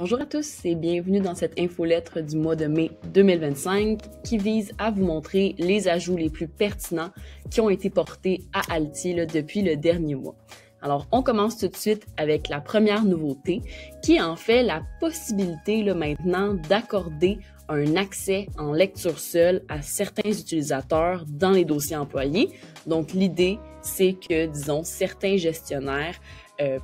Bonjour à tous et bienvenue dans cette infolettre du mois de mai 2025 qui vise à vous montrer les ajouts les plus pertinents qui ont été portés à Alti depuis le dernier mois. Alors, on commence tout de suite avec la première nouveauté qui est en fait la possibilité maintenant d'accorder un accès en lecture seule à certains utilisateurs dans les dossiers employés. Donc, l'idée, c'est que, disons, certains gestionnaires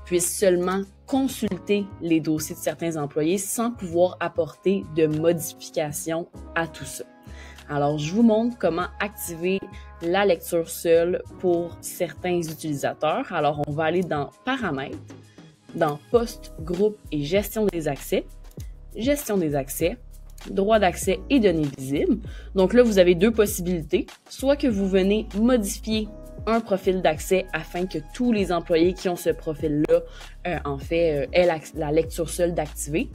puissent seulement consulter les dossiers de certains employés sans pouvoir apporter de modifications à tout ça. Alors, je vous montre comment activer la lecture seule pour certains utilisateurs. Alors, on va aller dans Paramètres, dans Poste, Groupe et Gestion des accès, Gestion des accès, Droits d'accès et données visibles. Donc là, vous avez deux possibilités. Soit que vous venez modifier un profil d'accès afin que tous les employés qui ont ce profil-là, aient la lecture seule d'activer,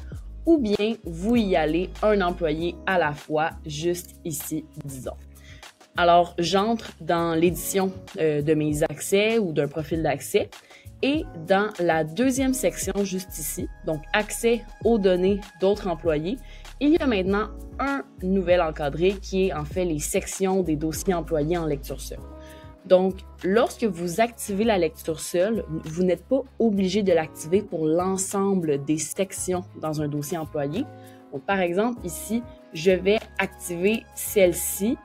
ou bien vous y allez un employé à la fois, juste ici, disons. Alors, j'entre dans l'édition de mes accès ou d'un profil d'accès et dans la deuxième section juste ici, donc accès aux données d'autres employés, il y a maintenant un nouvel encadré qui est en fait les sections des dossiers employés en lecture seule. Donc, lorsque vous activez la lecture seule, vous n'êtes pas obligé de l'activer pour l'ensemble des sections dans un dossier employé. Donc, par exemple, ici, je vais activer celle-ci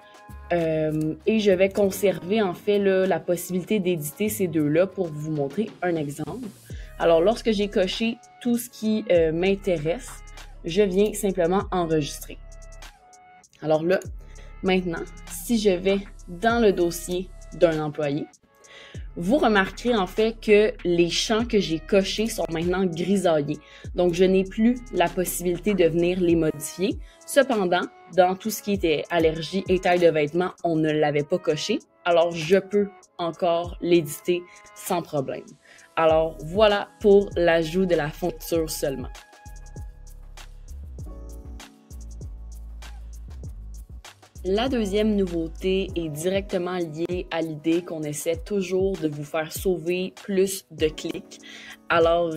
et je vais conserver en fait la possibilité d'éditer ces deux-là pour vous montrer un exemple. Alors, lorsque j'ai coché tout ce qui m'intéresse, je viens simplement enregistrer. Alors là, maintenant, si je vais dans le dossier d'un employé, vous remarquerez en fait que les champs que j'ai cochés sont maintenant grisaillés. Donc, je n'ai plus la possibilité de venir les modifier. Cependant, dans tout ce qui était allergie et taille de vêtements, on ne l'avait pas coché. Alors, je peux encore l'éditer sans problème. Alors, voilà pour l'ajout de la fonction seulement. La deuxième nouveauté est directement liée à l'idée qu'on essaie toujours de vous faire sauver plus de clics. Alors,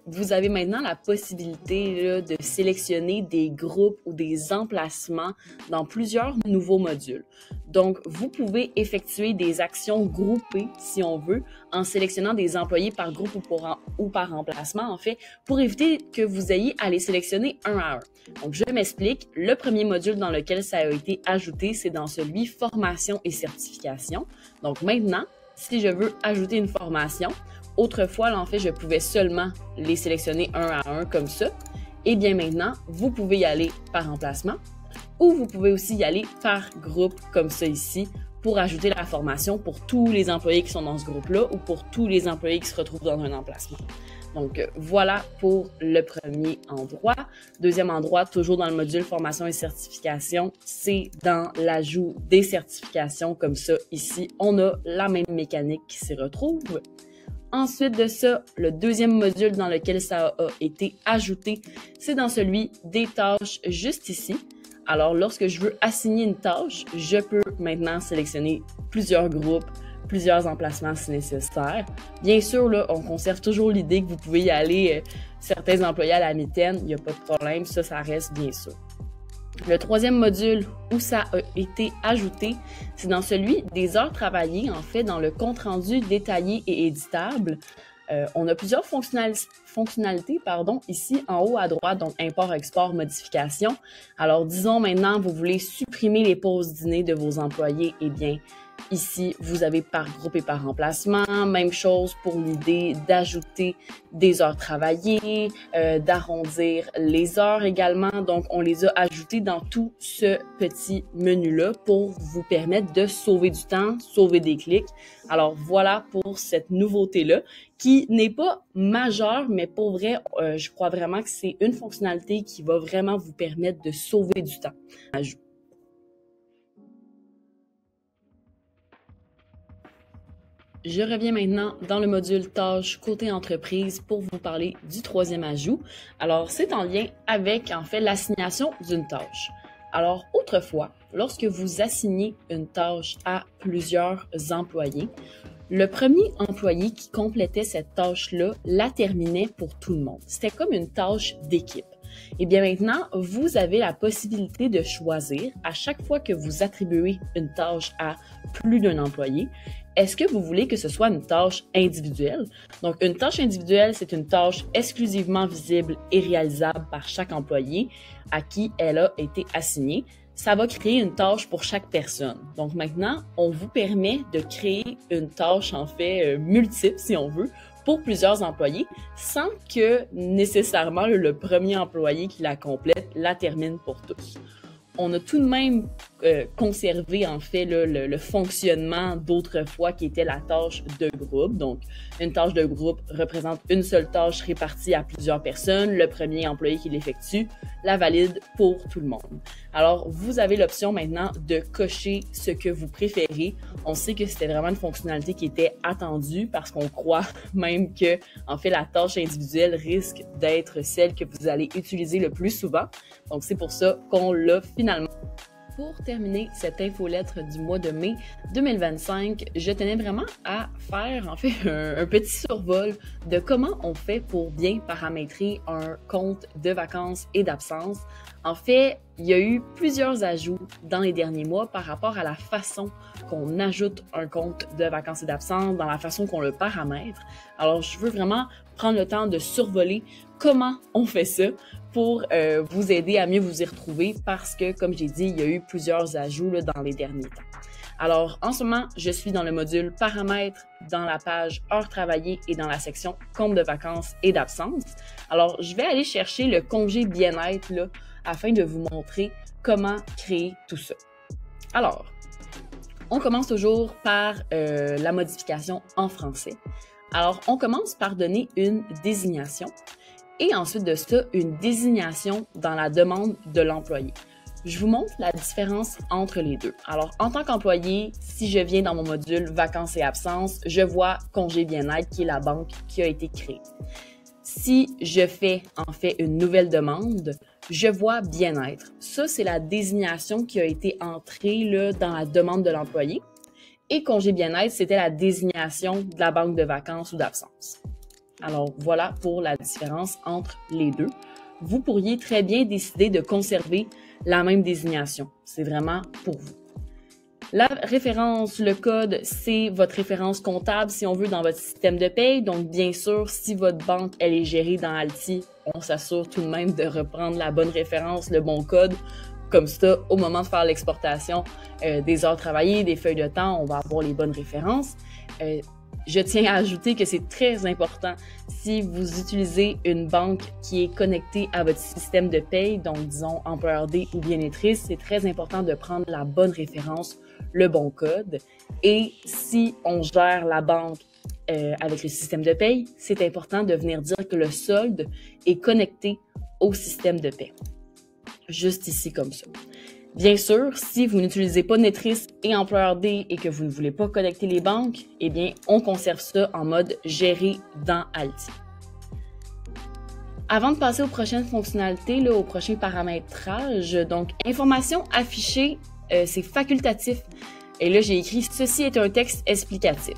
vous avez maintenant la possibilité de sélectionner des groupes ou des emplacements dans plusieurs nouveaux modules. Donc, vous pouvez effectuer des actions groupées, si on veut, en sélectionnant des employés par groupe ou par emplacement, en fait, pour éviter que vous ayez à les sélectionner un à un. Donc, je m'explique. Le premier module dans lequel ça a été ajouté, c'est dans celui formation et certification. Donc, maintenant, si je veux ajouter une formation, autrefois, là, en fait, je pouvais seulement les sélectionner un à un comme ça. Et bien maintenant, vous pouvez y aller par emplacement ou vous pouvez aussi y aller par groupe comme ça ici pour ajouter la formation pour tous les employés qui sont dans ce groupe-là ou pour tous les employés qui se retrouvent dans un emplacement. Donc, voilà pour le premier endroit. Deuxième endroit, toujours dans le module formation et certification, c'est dans l'ajout des certifications comme ça ici. On a la même mécanique qui s'y retrouve. Ensuite de ça, le deuxième module dans lequel ça a été ajouté, c'est dans celui des tâches juste ici. Alors, lorsque je veux assigner une tâche, je peux maintenant sélectionner plusieurs groupes, plusieurs emplacements si nécessaire. Bien sûr, là, on conserve toujours l'idée que vous pouvez y aller certains employés à la mitaine, il n'y a pas de problème, ça reste bien sûr. Le troisième module où ça a été ajouté, c'est dans celui des heures travaillées, en fait, dans le compte-rendu détaillé et éditable. On a plusieurs fonctionnalités, ici en haut à droite, donc import, export, modification. Alors, disons maintenant, vous voulez supprimer les pauses dîner de vos employés, eh bien, ici, vous avez par groupe et par emplacement. Même chose pour l'idée d'ajouter des heures travaillées, d'arrondir les heures également. Donc, on les a ajoutées dans tout ce petit menu-là pour vous permettre de sauver du temps, sauver des clics. Alors, voilà pour cette nouveauté-là qui n'est pas majeure, mais pour vrai, je crois vraiment que c'est une fonctionnalité qui va vraiment vous permettre de sauver du temps. Je reviens maintenant dans le module tâches côté entreprise pour vous parler du troisième ajout. Alors, c'est en lien avec, en fait, l'assignation d'une tâche. Alors, autrefois, lorsque vous assignez une tâche à plusieurs employés, le premier employé qui complétait cette tâche-là la terminait pour tout le monde. C'était comme une tâche d'équipe. Et bien maintenant, vous avez la possibilité de choisir à chaque fois que vous attribuez une tâche à plus d'un employé, est-ce que vous voulez que ce soit une tâche individuelle? Donc, une tâche individuelle, c'est une tâche exclusivement visible et réalisable par chaque employé à qui elle a été assignée. Ça va créer une tâche pour chaque personne. Donc maintenant, on vous permet de créer une tâche, en fait, multiple, si on veut, pour plusieurs employés, sans que nécessairement le premier employé qui la complète la termine pour tous. On a tout de même conservé, en fait, le fonctionnement d'autrefois qui était la tâche de groupe. Donc, une tâche de groupe représente une seule tâche répartie à plusieurs personnes. Le premier employé qui l'effectue la valide pour tout le monde. Alors, vous avez l'option maintenant de cocher ce que vous préférez. On sait que c'était vraiment une fonctionnalité qui était attendue parce qu'on croit même que, en fait, la tâche individuelle risque d'être celle que vous allez utiliser le plus souvent. Donc, c'est pour ça qu'on l'a finalement. Pour terminer cette infolettre du mois de mai 2025, je tenais vraiment à faire en fait un petit survol de comment on fait pour bien paramétrer un compte de vacances et d'absence. En fait, il y a eu plusieurs ajouts dans les derniers mois par rapport à la façon qu'on ajoute un compte de vacances et d'absence, dans la façon qu'on le paramètre. Alors, je veux vraiment prendre le temps de survoler comment on fait ça pour vous aider à mieux vous y retrouver parce que, comme j'ai dit, il y a eu plusieurs ajouts là, dans les derniers temps. Alors, en ce moment, je suis dans le module paramètres, dans la page heures travaillées et dans la section compte de vacances et d'absence. Alors, je vais aller chercher le congé bien-être là, afin de vous montrer comment créer tout ça. Alors, on commence toujours par la modification en français. Alors, on commence par donner une désignation et ensuite de ça, une désignation dans la demande de l'employé. Je vous montre la différence entre les deux. Alors, en tant qu'employé, si je viens dans mon module vacances et absences, je vois congé bien-être qui est la banque qui a été créée. Si je fais en fait une nouvelle demande, je vois bien-être. Ça, c'est la désignation qui a été entrée là, dans la demande de l'employé. Et congé bien-être, c'était la désignation de la banque de vacances ou d'absence. Alors, voilà pour la différence entre les deux. Vous pourriez très bien décider de conserver la même désignation. C'est vraiment pour vous. La référence, le code, c'est votre référence comptable, si on veut, dans votre système de paye. Donc, bien sûr, si votre banque, elle est gérée dans Alti, on s'assure tout de même de reprendre la bonne référence, le bon code. Comme ça, au moment de faire l'exportation des heures travaillées, des feuilles de temps, on va avoir les bonnes références. Je tiens à ajouter que c'est très important si vous utilisez une banque qui est connectée à votre système de paye, donc disons employeur D ou bien-être, c'est très important de prendre la bonne référence, le bon code. Et si on gère la banque avec le système de paye, c'est important de venir dire que le solde est connecté au système de paie. Juste ici comme ça. Bien sûr, si vous n'utilisez pas Netris et employeur D et que vous ne voulez pas connecter les banques, eh bien, on conserve ça en mode géré dans Alti. Avant de passer aux prochaines fonctionnalités, là, au prochain paramétrage, donc information affichée, c'est facultatif. Et là, j'ai écrit « Ceci est un texte explicatif ».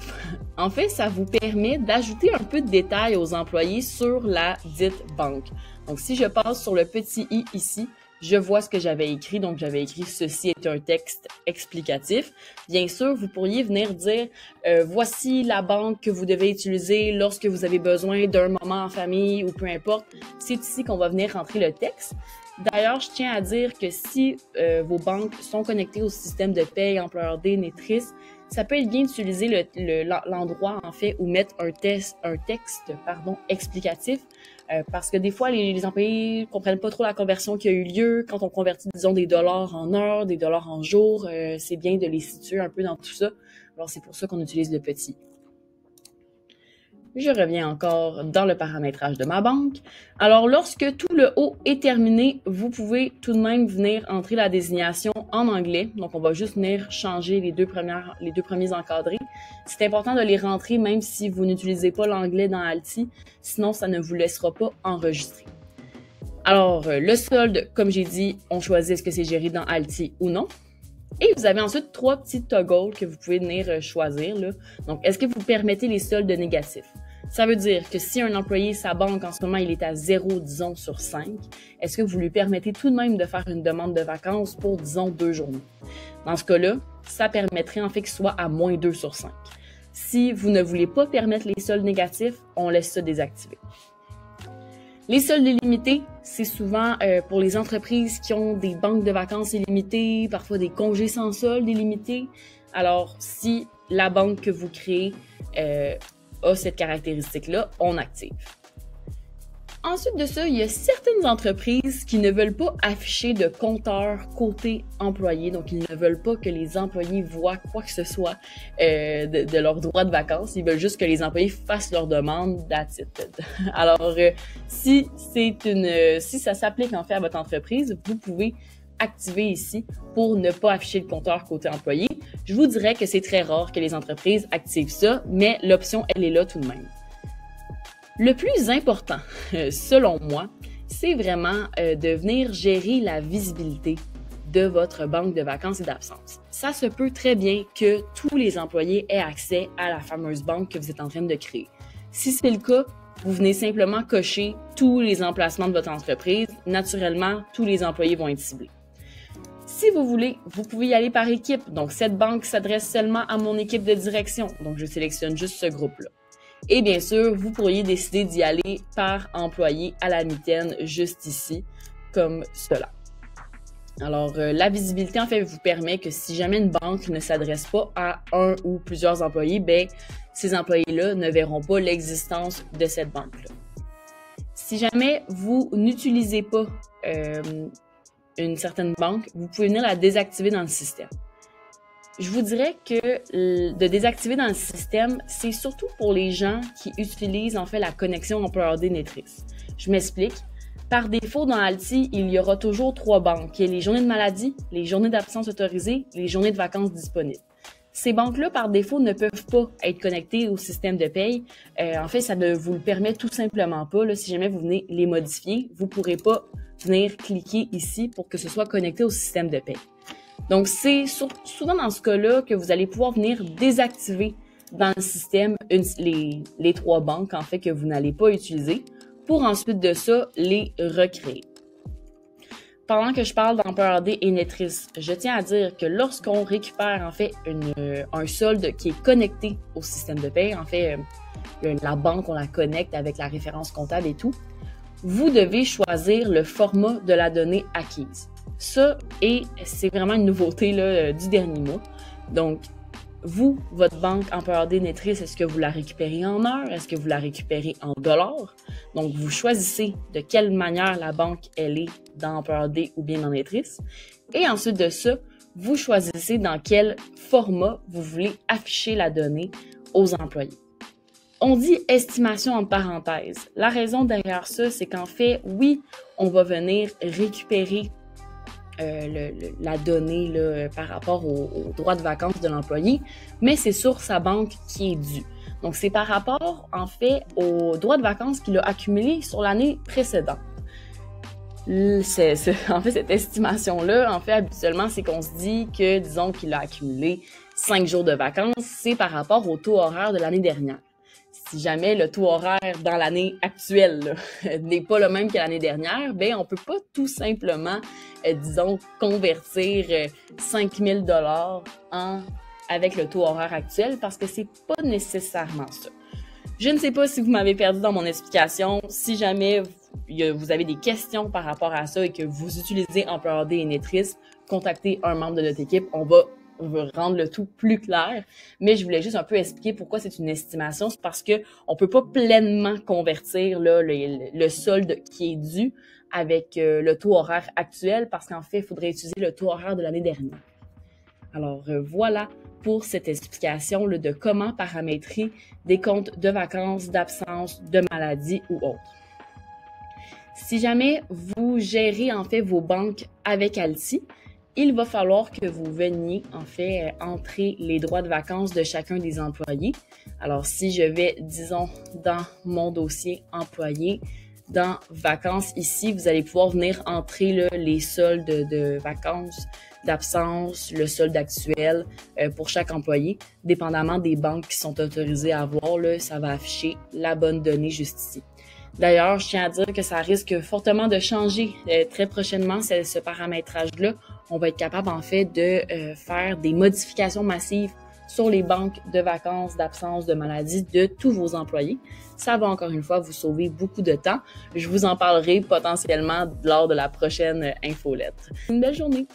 En fait, ça vous permet d'ajouter un peu de détails aux employés sur la dite banque. Donc, si je passe sur le petit « i » ici, je vois ce que j'avais écrit, donc j'avais écrit « Ceci est un texte explicatif ». Bien sûr, vous pourriez venir dire voici la banque que vous devez utiliser lorsque vous avez besoin d'un moment en famille ou peu importe ». C'est ici qu'on va venir rentrer le texte. D'ailleurs, je tiens à dire que si vos banques sont connectées au système de paye, employeur D, Netris, ça peut être bien d'utiliser l'endroit en fait où mettre un texte explicatif parce que des fois, les employés comprennent pas trop la conversion qui a eu lieu. Quand on convertit, disons, des dollars en heures, des dollars en jours, c'est bien de les situer un peu dans tout ça. Alors, c'est pour ça qu'on utilise le petit. Je reviens encore dans le paramétrage de ma banque. Alors, lorsque tout le haut est terminé, vous pouvez tout de même venir entrer la désignation en anglais. Donc, on va juste venir changer les deux premiers encadrés. C'est important de les rentrer même si vous n'utilisez pas l'anglais dans Alti, sinon ça ne vous laissera pas enregistrer. Alors, le solde, comme j'ai dit, on choisit est-ce que c'est géré dans Alti ou non. Et vous avez ensuite 3 petits toggles que vous pouvez venir choisir, là. Donc, est-ce que vous permettez les soldes négatifs? Ça veut dire que si un employé, sa banque, en ce moment, il est à 0, disons, sur 5, est-ce que vous lui permettez tout de même de faire une demande de vacances pour, disons, 2 journées? Dans ce cas-là, ça permettrait en fait qu'il soit à moins 2 sur 5. Si vous ne voulez pas permettre les soldes négatifs, on laisse ça désactiver. Les soldes illimités, c'est souvent pour les entreprises qui ont des banques de vacances illimitées, parfois des congés sans solde illimités. Alors, si la banque que vous créez a cette caractéristique-là, on active. Ensuite de ça, il y a certaines entreprises qui ne veulent pas afficher de compteur côté employé, donc ils ne veulent pas que les employés voient quoi que ce soit de leur droit de vacances. Ils veulent juste que les employés fassent leur demande, that's it. Alors, si ça s'applique en fait à votre entreprise, vous pouvez activer ici pour ne pas afficher le compteur côté employé. Je vous dirais que c'est très rare que les entreprises activent ça, mais l'option, elle est là tout de même. Le plus important, selon moi, c'est vraiment de venir gérer la visibilité de votre banque de vacances et d'absence. Ça se peut très bien que tous les employés aient accès à la fameuse banque que vous êtes en train de créer. Si c'est le cas, vous venez simplement cocher tous les emplacements de votre entreprise. Naturellement, tous les employés vont être ciblés. Si vous voulez, vous pouvez y aller par équipe. Donc, cette banque s'adresse seulement à mon équipe de direction. Donc, je sélectionne juste ce groupe-là. Et bien sûr, vous pourriez décider d'y aller par employé à la mitaine, juste ici, comme cela. Alors, la visibilité, en fait, vous permet que si jamais une banque ne s'adresse pas à un ou plusieurs employés, ben, ces employés-là ne verront pas l'existence de cette banque-là. Si jamais vous n'utilisez pas une certaine banque, vous pouvez venir la désactiver dans le système. Je vous dirais que de désactiver dans le système, c'est surtout pour les gens qui utilisent en fait la connexion employeur-dénétrice. Je m'explique. Par défaut, dans Alti, il y aura toujours 3 banques, qui est les journées de maladie, les journées d'absence autorisées, les journées de vacances disponibles. Ces banques-là, par défaut, ne peuvent pas être connectées au système de paye. En fait, ça ne vous le permet tout simplement pas. Là, si jamais vous venez les modifier, vous ne pourrez pas venir cliquer ici pour que ce soit connecté au système de paye. Donc, c'est souvent dans ce cas-là que vous allez pouvoir venir désactiver dans le système les 3 banques, en fait, que vous n'allez pas utiliser, pour ensuite de ça, les recréer. Pendant que je parle d'employeur-D et Nétris, je tiens à dire que lorsqu'on récupère, en fait, un solde qui est connecté au système de paie, en fait, la banque, on la connecte avec la référence comptable et tout, vous devez choisir le format de la donnée acquise. Ça, et c'est vraiment une nouveauté là, du dernier mois. Donc, vous, votre banque employeur-D Nétris, est-ce que vous la récupérez en heures? Est-ce que vous la récupérez en dollars? Donc, vous choisissez de quelle manière la banque, elle est dans employeur-D ou bien dans Nétris. Et ensuite de ça, vous choisissez dans quel format vous voulez afficher la donnée aux employés. On dit estimation en parenthèse. La raison derrière ça, c'est qu'en fait, oui, on va venir récupérer la donnée là, par rapport au droit de vacances de l'employé, mais c'est sur sa banque qui est due. Donc, c'est par rapport, en fait, au droit de vacances qu'il a accumulé sur l'année précédente. En fait, cette estimation-là, en fait, habituellement, c'est qu'on se dit que, disons, qu'il a accumulé 5 jours de vacances, c'est par rapport au taux horaire de l'année dernière. Si jamais le taux horaire dans l'année actuelle n'est pas le même que l'année dernière, ben on peut pas tout simplement, disons, convertir 5 000 $ avec le taux horaire actuel parce que c'est pas nécessairement ça. Je ne sais pas si vous m'avez perdu dans mon explication. Si jamais vous avez des questions par rapport à ça et que vous utilisez employeur-D et Nétris, contactez un membre de notre équipe. On va rendre le tout plus clair, mais je voulais juste un peu expliquer pourquoi c'est une estimation. C'est parce que on peut pas pleinement convertir là, le solde qui est dû avec le taux horaire actuel parce qu'en fait, il faudrait utiliser le taux horaire de l'année dernière. Alors voilà pour cette explication là, de comment paramétrer des comptes de vacances, d'absence, de maladie ou autre. Si jamais vous gérez en fait vos banques avec Alti, il va falloir que vous veniez, en fait, entrer les droits de vacances de chacun des employés. Alors, si je vais, disons, dans mon dossier employé, dans vacances ici, vous allez pouvoir venir entrer là, les soldes de vacances d'absence, le solde actuel pour chaque employé. Dépendamment des banques qui sont autorisées à voir, là, ça va afficher la bonne donnée juste ici. D'ailleurs, je tiens à dire que ça risque fortement de changer très prochainement, ce paramétrage-là. On va être capable, en fait, de faire des modifications massives sur les banques de vacances, d'absence, de maladie de tous vos employés. Ça va encore une fois vous sauver beaucoup de temps. Je vous en parlerai potentiellement lors de la prochaine infolettre. Une belle journée!